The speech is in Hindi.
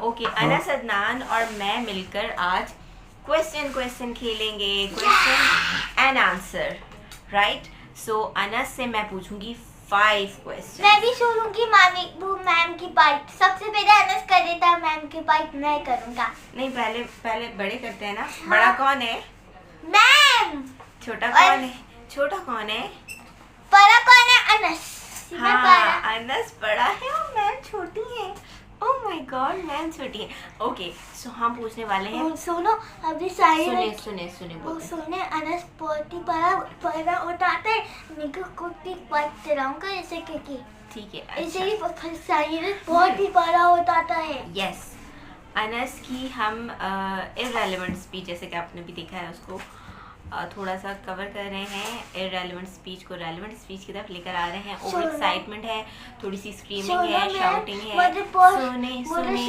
ओके, अनस, अदनान और मैं मिलकर आज क्वेश्चन खेलेंगे, क्वेश्चन एंड आंसर, राइट। सो अनस से मैं पूछूंगी 5 क्वेश्चन। मैं भी सुनूंगी वो मैम की पार्ट। सबसे पहले अनस कर देता, मैम की पार्ट मैं करूंगा। नहीं, पहले बड़े करते हैं ना। हाँ। बड़ा कौन है? मैम। छोटा कौन है? छोटा कौन है? बड़ा कौन है? अनस। हाँ, अनस बड़ा है और मैम छोटी है। ओह माय गॉड, मैम छोटी है। ओके, सो हम पूछने वाले हैं। सुनो अभी सुने वो सुने। अनस बहुत ही बड़ा उठाता है। मेरे को कुछ बात चलाऊंगा ऐसे क्योंकि ठीक है, ऐसे ही बहुत ही बड़ा उठाता है। यस, अनस की हम इररेलेवेंट स्पीच, जैसे कि आपने भी देखा है उसको, थोड़ा सा कवर कर रहे हैं। इररेलेवेंट स्पीच को रेलेवेंट स्पीच की तरफ लेकर आ रहे हैं। ओवर एक्साइटमेंट है, थोड़ी सी स्क्रीमिंग है, शाउटिंग है। सुने